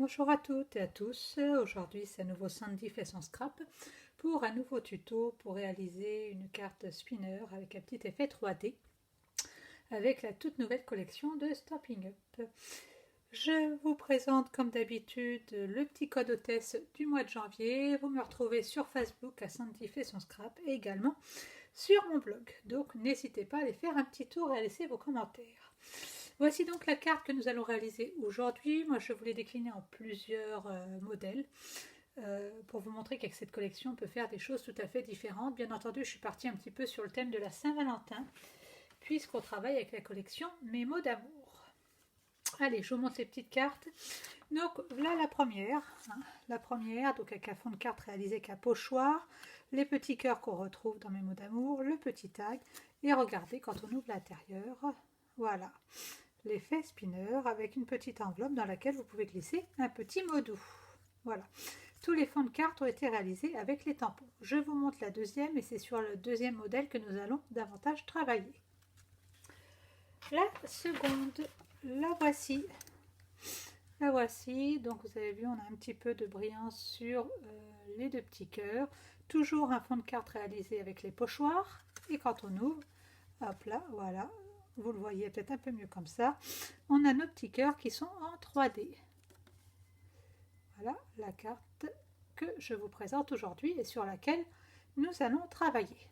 Bonjour à toutes et à tous, aujourd'hui c'est à nouveau Sandy fait son scrap pour un nouveau tuto pour réaliser une carte spinner avec un petit effet 3D avec la toute nouvelle collection de Stopping Up. Je vous présente comme d'habitude le petit code hôtesse du mois de janvier, vous me retrouvez sur Facebook à Sandy fait son scrap et également sur mon blog, donc n'hésitez pas à aller faire un petit tour et à laisser vos commentaires. Voici donc la carte que nous allons réaliser aujourd'hui. Moi, je voulais décliner en plusieurs modèles pour vous montrer qu'avec cette collection, on peut faire des choses tout à fait différentes. Bien entendu, je suis partie un petit peu sur le thème de la Saint-Valentin, puisqu'on travaille avec la collection Mes mots d'amour. Allez, je vous montre les petites cartes. Donc, là, la première, donc avec un fond de carte réalisé avec un pochoir, les petits cœurs qu'on retrouve dans Mes mots d'amour, le petit tag, et regardez quand on ouvre l'intérieur, voilà. L'effet spinner avec une petite enveloppe dans laquelle vous pouvez glisser un petit mot doux. Voilà. Tous les fonds de cartes ont été réalisés avec les tampons. Je vous montre la deuxième et c'est sur le deuxième modèle que nous allons davantage travailler. La seconde, la voici. La voici. Donc vous avez vu, on a un petit peu de brillance sur les deux petits cœurs. Toujours un fond de carte réalisé avec les pochoirs. Et quand on ouvre, hop là, voilà. Vous le voyez peut-être un peu mieux comme ça. On a nos petits cœurs qui sont en 3D. Voilà la carte que je vous présente aujourd'hui et sur laquelle nous allons travailler.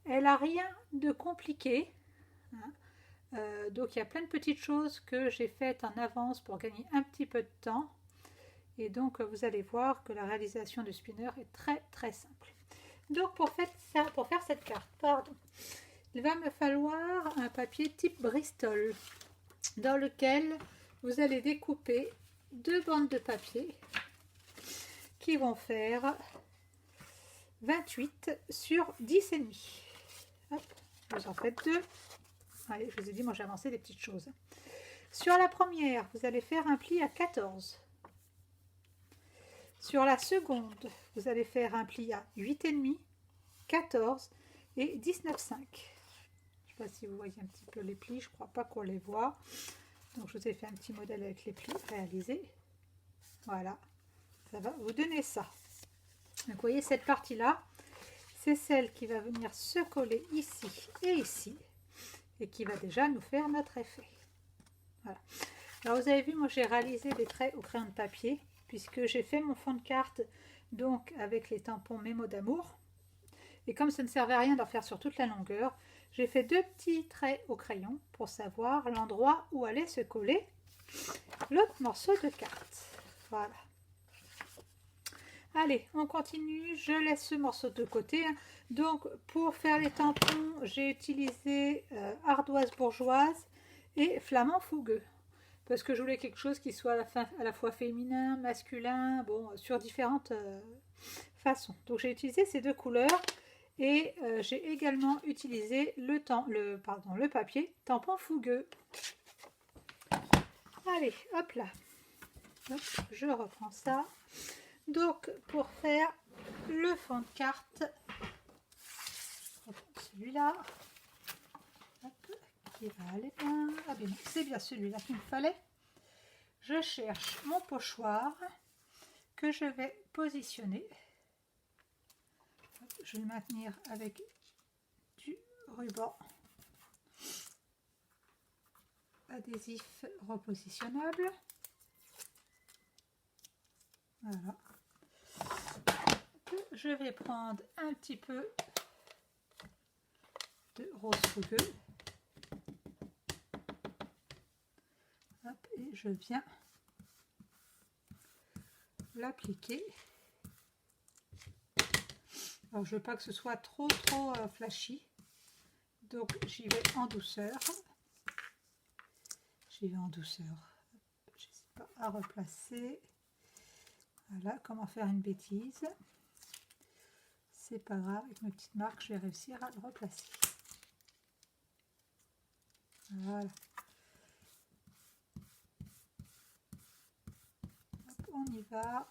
Elle n'a rien de compliqué. Donc il y a plein de petites choses que j'ai faites en avance pour gagner un petit peu de temps. Et donc vous allez voir que la réalisation du spinner est très très simple. Donc pour faire cette carte, il va me falloir un papier type Bristol dans lequel vous allez découper deux bandes de papier qui vont faire 28 sur 10,5. Hop, vous en faites deux. Allez, je vous ai dit, moi j'ai avancé des petites choses. Sur la première, vous allez faire un pli à 14. Sur la seconde, vous allez faire un pli à 8,5, 14 et 19,5. Je ne sais pas si vous voyez un petit peu les plis, je ne crois pas qu'on les voit. Donc je vous ai fait un petit modèle avec les plis réalisés. Voilà, ça va vous donner ça. Donc vous voyez cette partie-là, c'est celle qui va venir se coller ici et ici. Et qui va déjà nous faire notre effet. Voilà. Alors vous avez vu, moi j'ai réalisé des traits au crayon de papier, puisque j'ai fait mon fond de carte donc avec les tampons Mes mots d'amour. Et comme ça ne servait à rien d'en faire sur toute la longueur, j'ai fait deux petits traits au crayon pour savoir l'endroit où allait se coller l'autre morceau de carte. Voilà. Allez, on continue. Je laisse ce morceau de côté. Donc, pour faire les tampons, j'ai utilisé ardoise bourgeoise et flamand fougueux. Parce que je voulais quelque chose qui soit à la fois féminin, masculin, bon, sur différentes façons. Donc, j'ai utilisé ces deux couleurs. Et j'ai également utilisé le papier tampon fougueux. Allez, hop là. Hop, je reprends ça. Donc, pour faire le fond de carte, celui-là, qui va aller bien. Ah bien, c'est bien celui-là qu'il me fallait. Je cherche mon pochoir que je vais positionner. Je vais le maintenir avec du ruban adhésif repositionnable. Voilà. Je vais prendre un petit peu de rose fougueux. Hop, et je viens l'appliquer. Alors je veux pas que ce soit trop flashy, donc j'y vais en douceur. J'hésite pas à replacer. Voilà comment faire une bêtise. C'est pas grave, avec mes petites marques je vais réussir à le replacer. Voilà. Hop, on y va.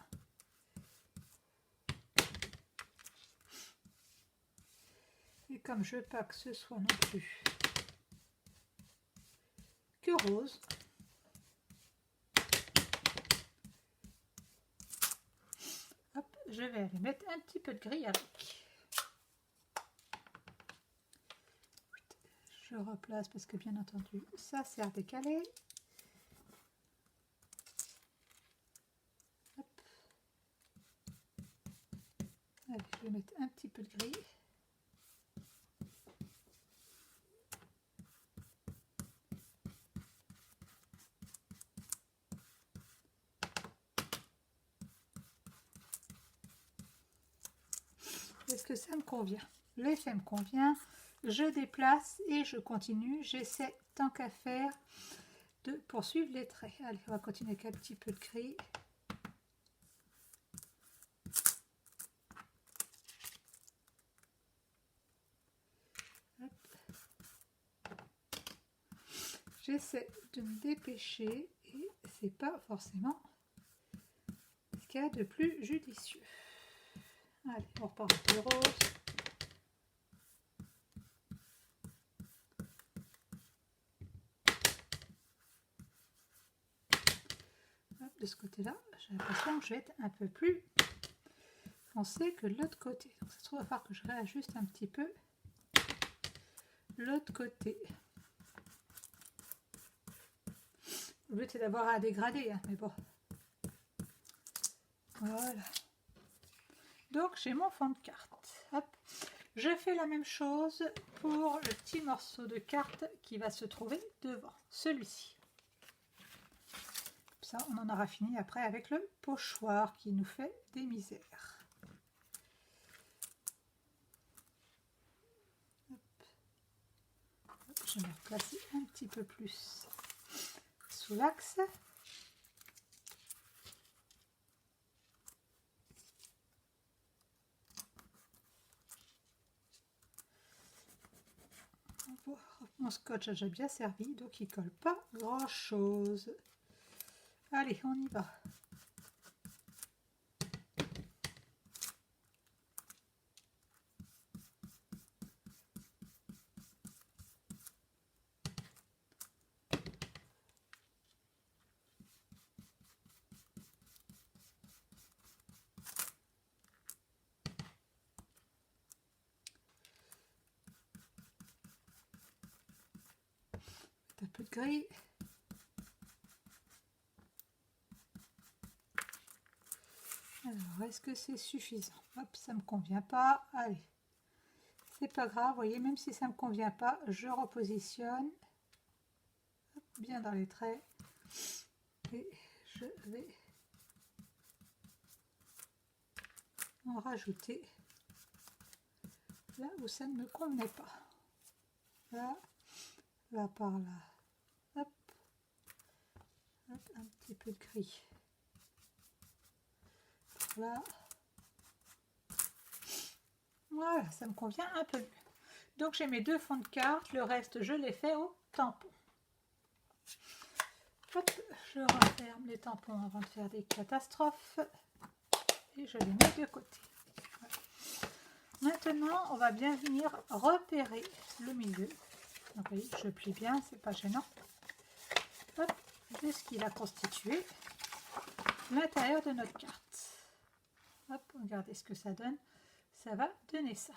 Et comme je veux pas que ce soit non plus que rose, je vais aller mettre un petit peu de gris avec. Je replace parce que bien entendu ça sert décalé. Hop. Allez, je vais mettre un petit peu de gris. Est-ce que ça me convient? L'effet me convient. Je déplace et je continue. J'essaie tant qu'à faire de poursuivre les traits. Allez, on va continuer avec un petit peu de gris. J'essaie de me dépêcher et c'est pas forcément ce qu'il y a de plus judicieux. Allez, on repart avec le rose. Hop, de ce côté-là, j'ai l'impression que je vais être un peu plus foncé que de l'autre côté. Donc ça se trouve, il va falloir que je réajuste un petit peu l'autre côté. Le but c'est d'avoir un dégradé, hein, mais bon. Voilà. Donc j'ai mon fond de carte. Hop. Je fais la même chose pour le petit morceau de carte qui va se trouver devant celui-ci. Ça, on en aura fini après avec le pochoir qui nous fait des misères. Hop. Hop, je vais me replacer un petit peu plus sous l'axe. Mon scotch a déjà bien servi, donc il ne colle pas grand chose. Allez, on y va. Un peu de gris. Alors, est-ce que c'est suffisant? Hop, ça me convient pas. Allez, c'est pas grave. Vous voyez, même si ça me convient pas, je repositionne. Hop, bien dans les traits. Et je vais en rajouter là où ça ne me convenait pas. Là, là par là. Hop, hop, un petit peu de gris. Là. Voilà, ça me convient un peu mieux. Donc j'ai mes deux fonds de carte, le reste je les fais au tampon. Hop, je referme les tampons avant de faire des catastrophes et je les mets de côté. Voilà. Maintenant, on va bien venir repérer le milieu. Donc, vous voyez, je plie bien, c'est pas gênant. Hop, de ce qu'il a constitué l'intérieur de notre carte. Hop, regardez ce que ça donne. Ça va donner ça.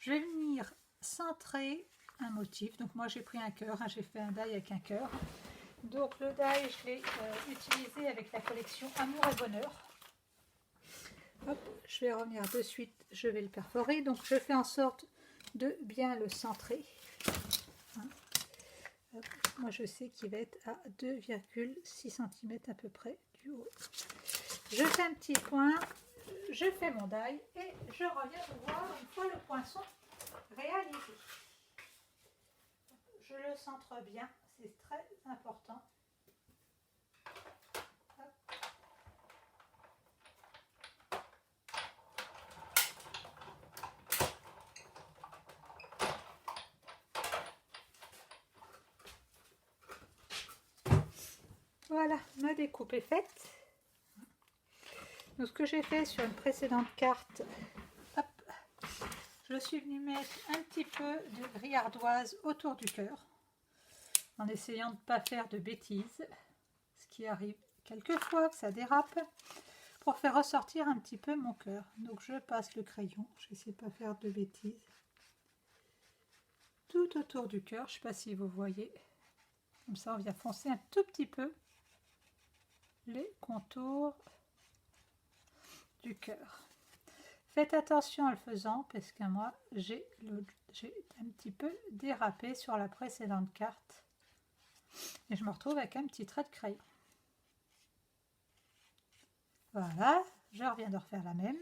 Je vais venir centrer un motif. Donc moi j'ai pris un cœur, hein, j'ai fait un die avec un cœur. Donc le die je l'ai utilisé avec la collection Amour et Bonheur. Hop, je vais revenir de suite, je vais le perforer. Donc je fais en sorte de bien le centrer. Hein. Hop, moi je sais qu'il va être à 2,6 cm à peu près du haut. Je fais un petit point. Je fais mon die et je reviens vous voir une fois le poinçon réalisé. Je le centre bien, c'est très important. Hop. Voilà, ma découpe est faite. Donc ce que j'ai fait sur une précédente carte, hop, je suis venue mettre un petit peu de gris ardoise autour du cœur, en essayant de ne pas faire de bêtises, ce qui arrive quelquefois que ça dérape. pour faire ressortir un petit peu mon cœur. Donc je passe le crayon, je vais essayer de ne pas faire de bêtises. Tout autour du cœur, je ne sais pas si vous voyez. Comme ça, on vient foncer un tout petit peu les contours du cœur. Faites attention en le faisant parce que moi, j'ai un petit peu dérapé sur la précédente carte. Et je me retrouve avec un petit trait de crayon. Voilà, je reviens de refaire la même.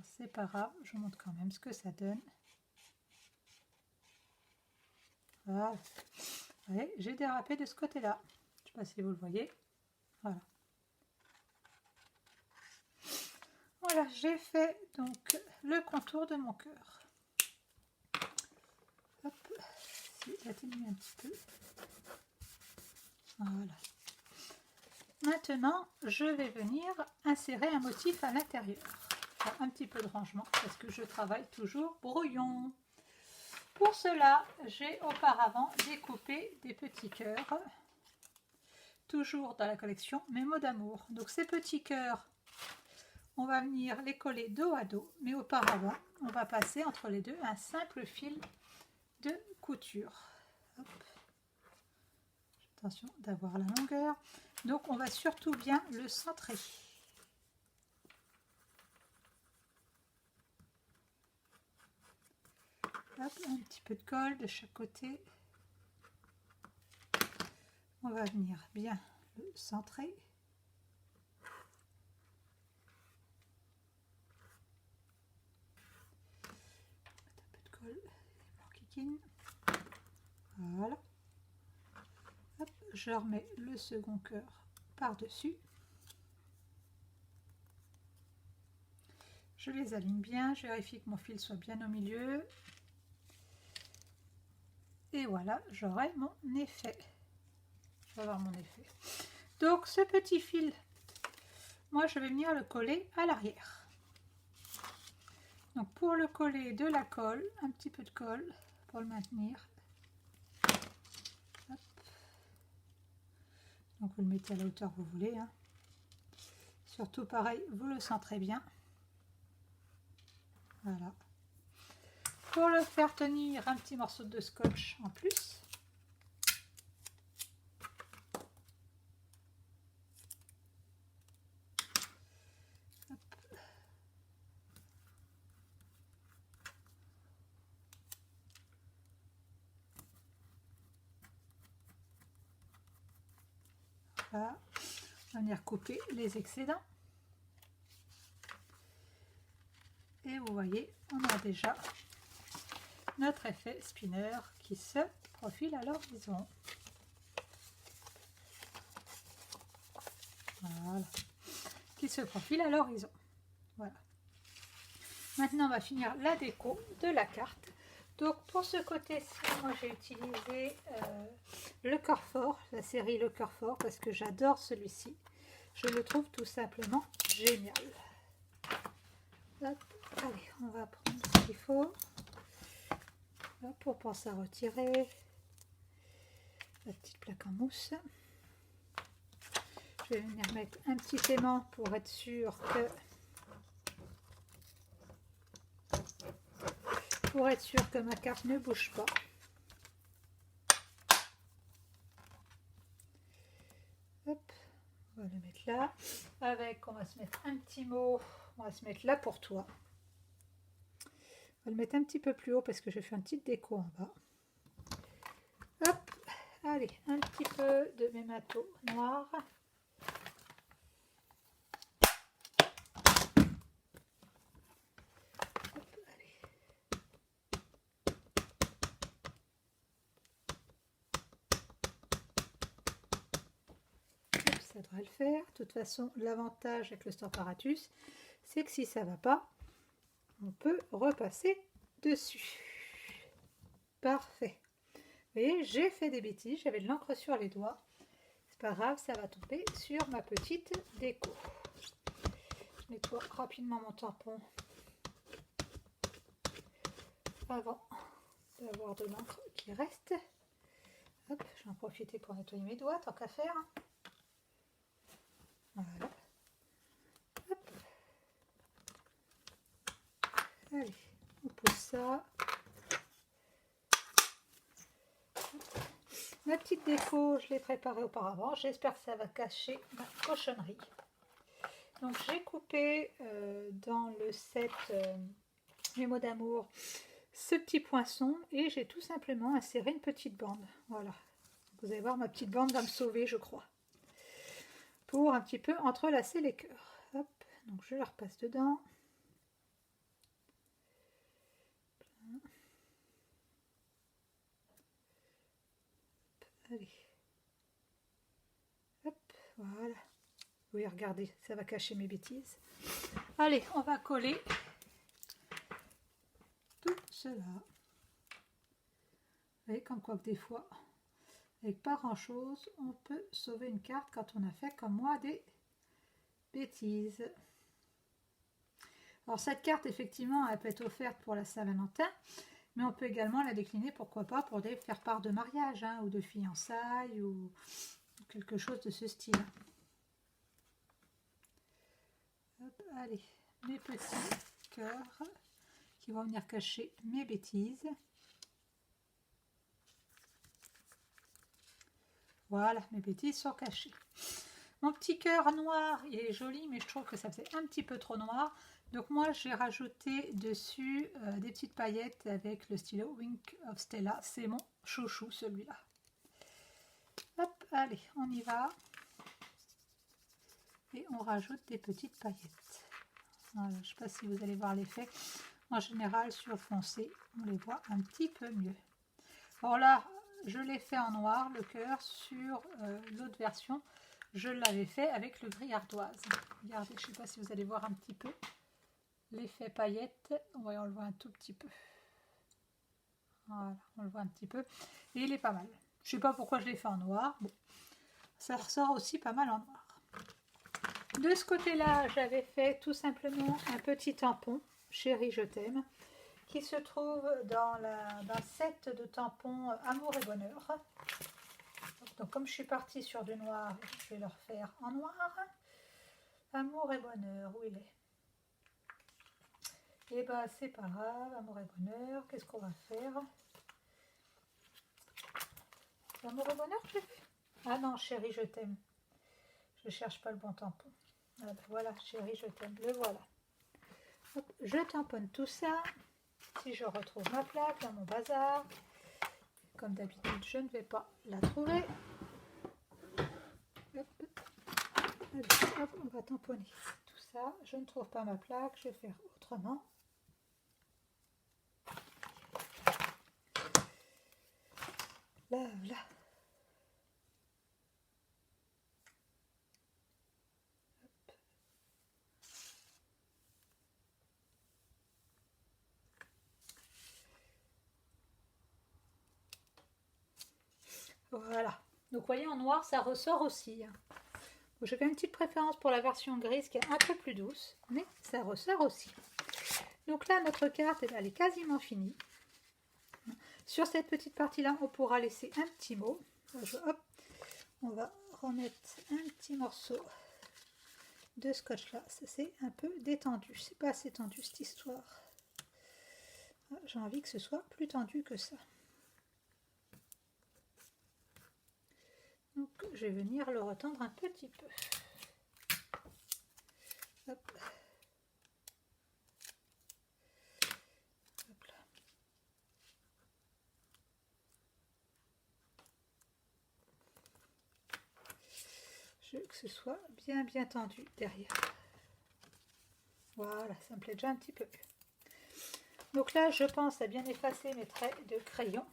C'est pas grave, je vous montre quand même ce que ça donne. Voilà. Allez, j'ai dérapé de ce côté-là. Je ne sais pas si vous le voyez. Voilà. Voilà, j'ai fait donc le contour de mon cœur. Hop, si j'atténue un petit peu. Voilà. Maintenant, je vais venir insérer un motif à l'intérieur. Un petit peu de rangement parce que je travaille toujours brouillon. Pour cela, j'ai auparavant découpé des petits cœurs, toujours dans la collection Mes mots d'amour. Donc ces petits cœurs, on va venir les coller dos à dos, mais auparavant, on va passer entre les deux un simple fil de couture. Hop. Attention d'avoir la longueur. Donc on va surtout bien le centrer. Hop, un petit peu de colle de chaque côté. On va venir bien le centrer. Un peu de colle, kikine. Voilà. Hop, je remets le second cœur par-dessus. Je les aligne bien, je vérifie que mon fil soit bien au milieu. Et voilà, j'aurai mon effet. Je vais avoir mon effet. Donc ce petit fil, moi je vais venir le coller à l'arrière. Donc pour le coller, de la colle, un petit peu de colle pour le maintenir. Hop. Donc vous le mettez à la hauteur que vous voulez. Hein. Surtout pareil, vous le centrez bien. Voilà. Pour le faire tenir, un petit morceau de scotch en plus. Hop. Voilà. On va venir couper les excédents. Et vous voyez, on a déjà notre effet spinner qui se profile à l'horizon. Voilà. Qui se profile à l'horizon. Voilà. Maintenant, on va finir la déco de la carte. Donc, pour ce côté-ci, moi, j'ai utilisé le cœur fort, la série Le Cœur Fort, parce que j'adore celui-ci. Je le trouve tout simplement génial. Hop. Allez, on va prendre ce qu'il faut. Pour penser à retirer la petite plaque en mousse. Je vais venir mettre un petit aimant pour être sûr que ma carte ne bouge pas. Hop, on va le mettre là. Avec, on va se mettre un petit mot. On va se mettre là pour toi. On va le mettre un petit peu plus haut parce que je fais une petite déco en bas. Hop, allez, un petit peu de mes matos noirs. Hop, allez. Hop, ça devrait le faire. De toute façon, l'avantage avec le Stamparatus, c'est que si ça ne va pas, on peut repasser dessus. Parfait. Vous voyez, j'ai fait des bêtises, j'avais de l'encre sur les doigts. C'est pas grave, ça va tomber sur ma petite déco. Je nettoie rapidement mon tampon avant d'avoir de l'encre qui reste. Hop, je vais en profiter pour nettoyer mes doigts, tant qu'à faire. Voilà. ça. Ma petite déco, je l'ai préparée auparavant. J'espère que ça va cacher ma cochonnerie. Donc j'ai coupé dans le set Mes mots d'amour ce petit poinçon et j'ai tout simplement inséré une petite bande. Voilà. Vous allez voir, ma petite bande va me sauver, je crois. Pour un petit peu entrelacer les cœurs. Hop, donc je la repasse dedans. Allez. Hop, voilà. Oui, regardez, ça va cacher mes bêtises. Allez, on va coller tout cela. Vous voyez, comme quoi que des fois, avec pas grand chose, on peut sauver une carte quand on a fait comme moi des bêtises. Alors cette carte, effectivement, elle peut être offerte pour la Saint-Valentin, mais on peut également la décliner, pourquoi pas, pour des faire part de mariage, hein, ou de fiançailles, ou quelque chose de ce style. Hop, allez, mes petits cœurs qui vont venir cacher mes bêtises. Voilà, mes bêtises sont cachées. Mon petit cœur noir, il est joli, mais je trouve que ça fait un petit peu trop noir. Donc moi, j'ai rajouté dessus des petites paillettes avec le stylo Wink of Stella. C'est mon chouchou, celui-là. Hop, allez, on y va. Et on rajoute des petites paillettes. Voilà, je ne sais pas si vous allez voir l'effet. En général, sur le foncé, on les voit un petit peu mieux. Alors là, je l'ai fait en noir, le cœur. Sur l'autre version, je l'avais fait avec le gris ardoise. Regardez, je ne sais pas si vous allez voir un petit peu l'effet paillette. Ouais, on le voit un tout petit peu. Voilà, on le voit un petit peu. Et il est pas mal. Je ne sais pas pourquoi je l'ai fait en noir. Bon, ça ressort aussi pas mal en noir. De ce côté-là, j'avais fait tout simplement un petit tampon, Chérie, je t'aime, qui se trouve dans le set de tampons Amour et Bonheur. Donc comme je suis partie sur du noir, je vais le refaire en noir. Amour et Bonheur, où il est? Et bien c'est pas grave, Amour et Bonheur, qu'est-ce qu'on va faire? Amour et Bonheur, j'ai fait? Ah non, Chérie, je t'aime. Je cherche pas le bon tampon. Ah ben voilà, Chérie, je t'aime, le voilà. Hop, je tamponne tout ça. Si je retrouve ma plaque dans mon bazar, comme d'habitude, je ne vais pas la trouver. Hop. Allez, hop, on va tamponner tout ça. Je ne trouve pas ma plaque, je vais faire autrement. Là, là. Voilà. Donc, vous voyez, en noir, ça ressort aussi. J'ai quand même une petite préférence pour la version grise qui est un peu plus douce, mais ça ressort aussi. Donc là, notre carte, elle est quasiment finie. Sur cette petite partie-là, on pourra laisser un petit mot. Hop, on va remettre un petit morceau de scotch là. Ça, c'est un peu détendu. C'est pas assez tendu cette histoire. J'ai envie que ce soit plus tendu que ça. Donc, je vais venir le retendre un petit peu. Hop. Hop là. Je veux que ce soit bien tendu derrière. Voilà, ça me plaît déjà un petit peu mieux. Donc là, je pense à bien effacer mes traits de crayon.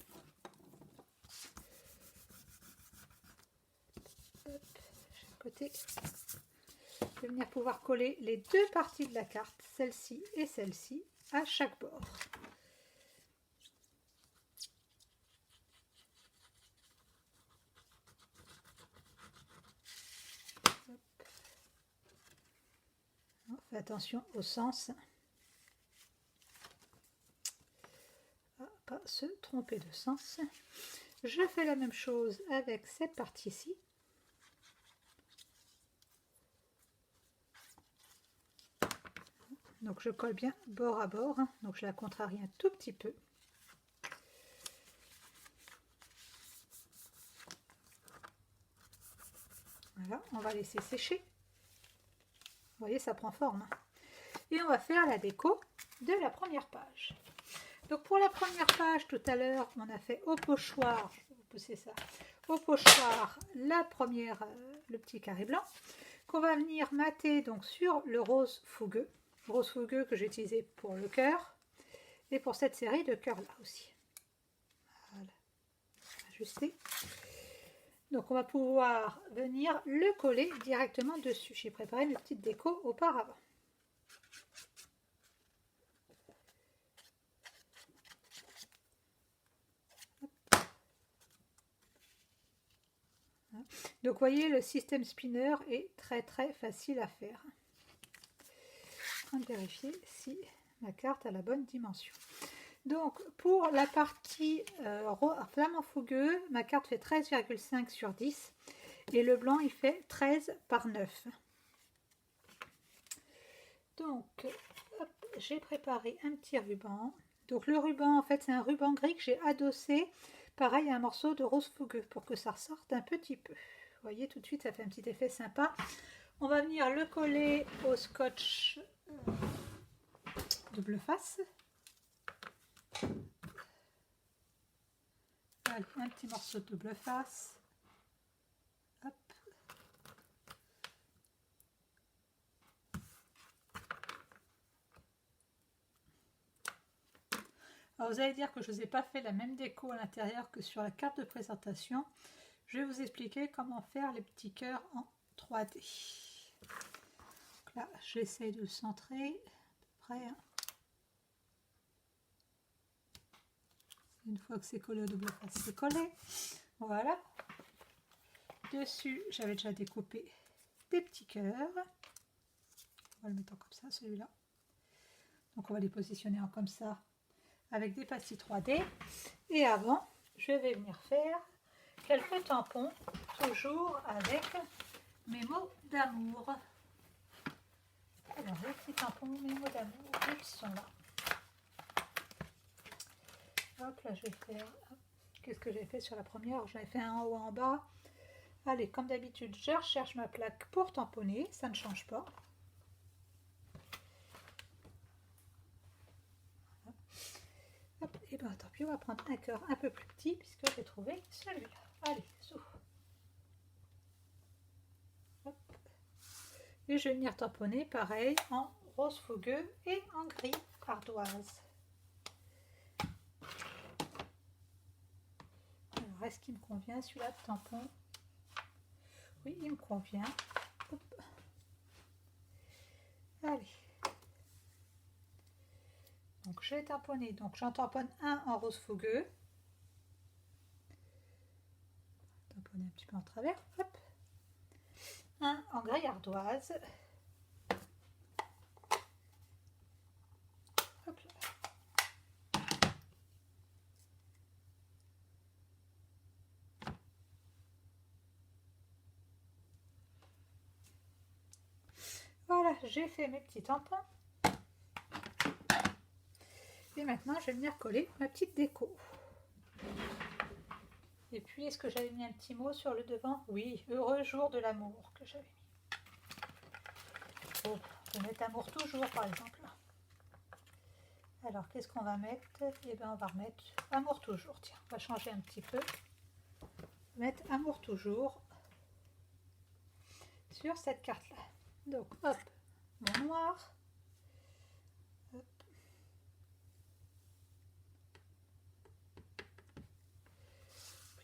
Hop, chaque côté. Je vais venir pouvoir coller les deux parties de la carte, celle-ci et celle-ci, à chaque bord. On fait attention au sens. Pas se tromper de sens. Je fais la même chose avec cette partie-ci. Donc je colle bien bord à bord, hein. Donc je la contrarie un tout petit peu. Voilà, on va laisser sécher. Vous voyez, ça prend forme. Et on va faire la déco de la première page. Donc pour la première page, tout à l'heure, on a fait au pochoir, je vais vous pousser ça, au pochoir, la première, le petit carré blanc, qu'on va venir mater donc sur le rose fougueux que j'ai utilisé pour le cœur et pour cette série de cœurs là aussi. Voilà, ajuster. Donc on va pouvoir venir le coller directement dessus. J'ai préparé une petite déco auparavant. Donc vous voyez, le système spinner est très facile à faire. On va vérifier si ma carte a la bonne dimension. Donc pour la partie flamant fougueux, ma carte fait 13,5 sur 10 et le blanc il fait 13 par 9. Donc j'ai préparé un petit ruban. Donc le ruban en fait c'est un ruban gris que j'ai adossé pareil à un morceau de rose fougueux pour que ça ressorte un petit peu. Vous voyez tout de suite ça fait un petit effet sympa. On va venir le coller au scotch double face. Allez, un petit morceau de double face. Hop. Alors vous allez dire que je ne vous ai pas fait la même déco à l'intérieur que sur la carte de présentation. Je vais vous expliquer comment faire les petits cœurs en 3D. Donc là, j'essaie de le centrer à peu près. Une fois que c'est collé au double face, c'est collé. Voilà. Dessus, j'avais déjà découpé des petits cœurs. On va le mettre comme ça, celui-là. Donc on va les positionner en comme ça avec des pastilles 3D. Et avant, je vais venir faire quelques tampons, toujours avec mes mots d'amour. Alors, les petits tampons, mes mots d'amour, ils sont là. Hop, là, je vais faire... Qu'est-ce que j'ai fait sur la première? J'en ai fait un en haut, en bas. Allez, comme d'habitude, je recherche ma plaque pour tamponner. Ça ne change pas. Hop, et bien, tant pis, on va prendre un cœur un peu plus petit puisque j'ai trouvé celui-là. Allez, souffle. Et je vais venir tamponner pareil en rose fougueux et en gris ardoise. Alors, est-ce qu'il me convient celui-là de tampon? Oui, il me convient. Hop. Allez. Donc, je vais tamponner. Donc, j'en tamponne un en rose fougueux. Tamponner un petit peu en travers. Hop. Un en gris ardoise. Hop là. Voilà, j'ai fait mes petits tampons. Et maintenant, je vais venir coller ma petite déco. Et puis, est-ce que j'avais mis un petit mot sur le devant? Oui, heureux jour de l'amour que j'avais mis. Bon, je vais mettre amour toujours, par exemple. Alors, qu'est-ce qu'on va mettre? Eh bien, on va remettre amour toujours. Tiens, on va changer un petit peu. Mettre amour toujours sur cette carte-là. Donc, hop, mon noir. Hop.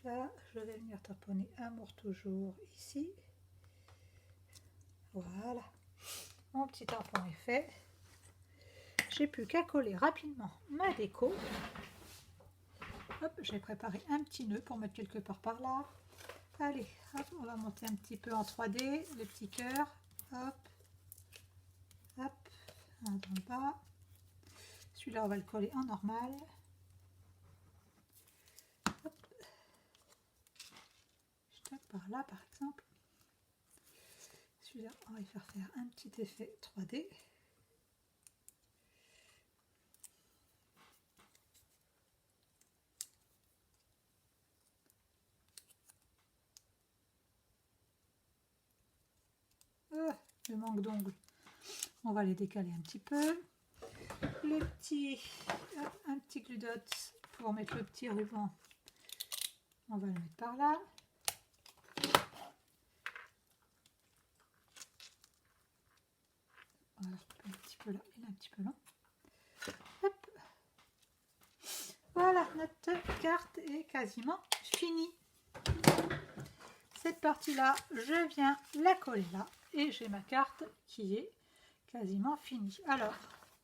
Là, je vais venir tamponner amour toujours ici. Voilà, mon petit tampon est fait. J'ai plus qu'à coller rapidement ma déco. Hop, j'ai préparé un petit nœud pour mettre quelque part par là. Allez, hop, on va monter un petit peu en 3D, les petits cœurs. Hop, hop, un dans le bas. Celui-là, on va le coller en normal. Hop. Je tape par là, par exemple. Celui-là, on va y faire un petit effet 3D. le manque d'ongles, on va les décaler un petit peu. Le petit, un petit glue dot pour mettre le petit ruban, on va le mettre par là. Voilà, un petit peu là et un petit peu là. Hop. Voilà, notre carte est quasiment finie. Cette partie-là, je viens la coller là et j'ai ma carte qui est quasiment finie. Alors,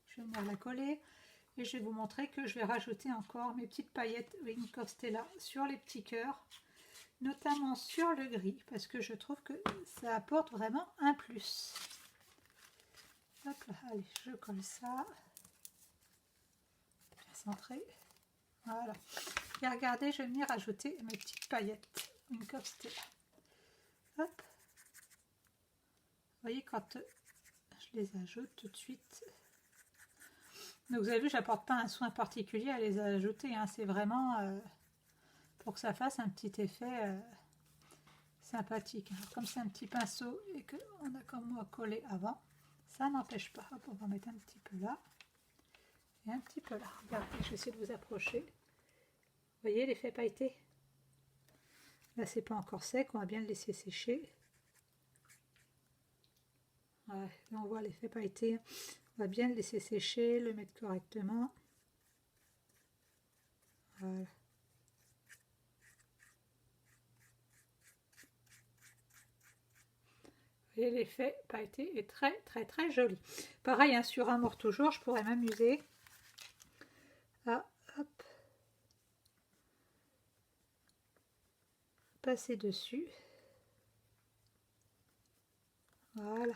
je vais venir la coller et je vais vous montrer que je vais rajouter encore mes petites paillettes Wink of Stella sur les petits cœurs, notamment sur le gris, parce que je trouve que ça apporte vraiment un plus. Hop là, allez, je colle ça. Bien centré. Voilà. Et regardez, je vais venir ajouter mes petites paillettes Wink of Stella. Hop. Vous voyez, quand je les ajoute tout de suite. Donc vous avez vu, j'apporte pas un soin particulier à les ajouter. Hein. C'est vraiment pour que ça fasse un petit effet sympathique. Alors, comme c'est un petit pinceau et qu'on a comme moi collé avant, ça n'empêche pas. Hop, on va mettre un petit peu là et un petit peu là. Regardez, je vais essayer de vous approcher. Vous voyez l'effet pailleté? Là, c'est pas encore sec, on va bien le laisser sécher. Ouais, là, on voit l'effet pailleté. On va bien le laisser sécher, le mettre correctement. Voilà. Vous voyez, l'effet pailleté est très très très joli. Pareil, hein, sur Amour Toujours, je pourrais m'amuser à hop, passer dessus. Voilà.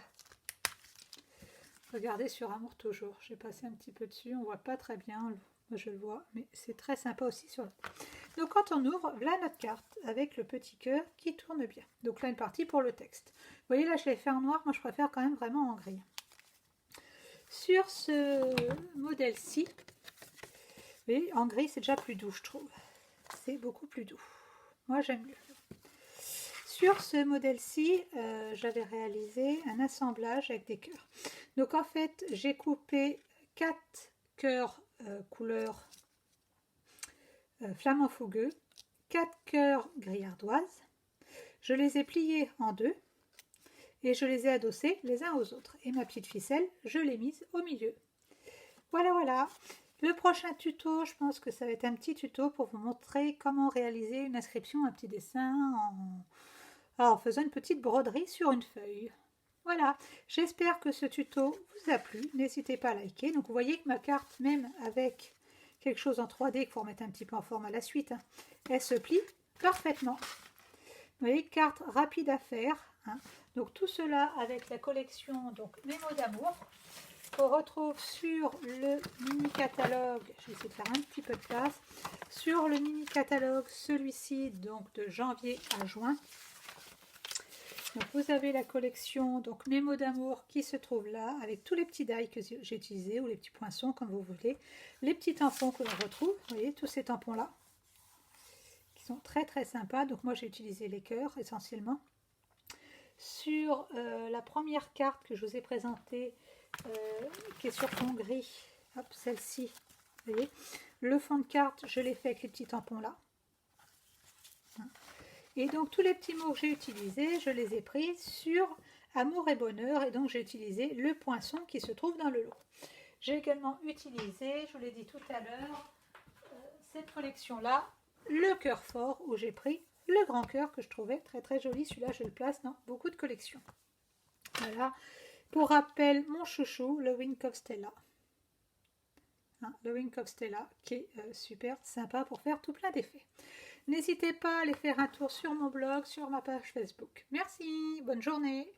Regardez sur Amour Toujours, j'ai passé un petit peu dessus, on voit pas très bien, moi je le vois, mais c'est très sympa aussi sur le... Donc quand on ouvre, voilà notre carte avec le petit cœur qui tourne bien. Donc là une partie pour le texte. Vous voyez là je l'ai fait en noir, moi je préfère quand même vraiment en gris. Sur ce modèle-ci, vous voyez, en gris c'est déjà plus doux je trouve. C'est beaucoup plus doux. Moi j'aime mieux. Sur ce modèle-ci, j'avais réalisé un assemblage avec des cœurs. Donc en fait, j'ai coupé 4 cœurs couleur flamant fougueux, 4 cœurs gris ardoise. Je les ai pliés en deux et je les ai adossés les uns aux autres. Et ma petite ficelle, je l'ai mise au milieu. Voilà, voilà. Le prochain tuto, je pense que ça va être un petit tuto pour vous montrer comment réaliser une inscription, un petit dessin en faisant une petite broderie sur une feuille. Voilà, j'espère que ce tuto vous a plu. N'hésitez pas à liker. Donc vous voyez que ma carte, même avec quelque chose en 3D qu'il faut remettre un petit peu en forme à la suite, hein, elle se plie parfaitement. Vous voyez, carte rapide à faire. Hein. Donc tout cela avec la collection donc Mes mots d'amour qu'on retrouve sur le mini catalogue. Je vais essayer de faire un petit peu de place. Sur le mini catalogue, celui-ci donc de janvier à juin. Donc vous avez la collection donc Mes mots d'amour qui se trouve là avec tous les petits die que j'ai utilisés ou les petits poinçons comme vous voulez, les petits tampons que l'on retrouve, vous voyez tous ces tampons là qui sont très très sympas. Donc moi j'ai utilisé les cœurs essentiellement. Sur la première carte que je vous ai présentée qui est sur fond gris, hop celle-ci, vous voyez le fond de carte je l'ai fait avec les petits tampons là. Et donc tous les petits mots que j'ai utilisés, je les ai pris sur Amour et Bonheur et donc j'ai utilisé le poinçon qui se trouve dans le lot. J'ai également utilisé, je vous l'ai dit tout à l'heure, cette collection-là, le cœur fort où j'ai pris le grand cœur que je trouvais très très joli. Celui-là je le place dans beaucoup de collections. Voilà, pour rappel, mon chouchou, le Wink of Stella. Hein, le Wink of Stella qui est super sympa pour faire tout plein d'effets. N'hésitez pas à aller faire un tour sur mon blog, sur ma page Facebook. Merci, bonne journée.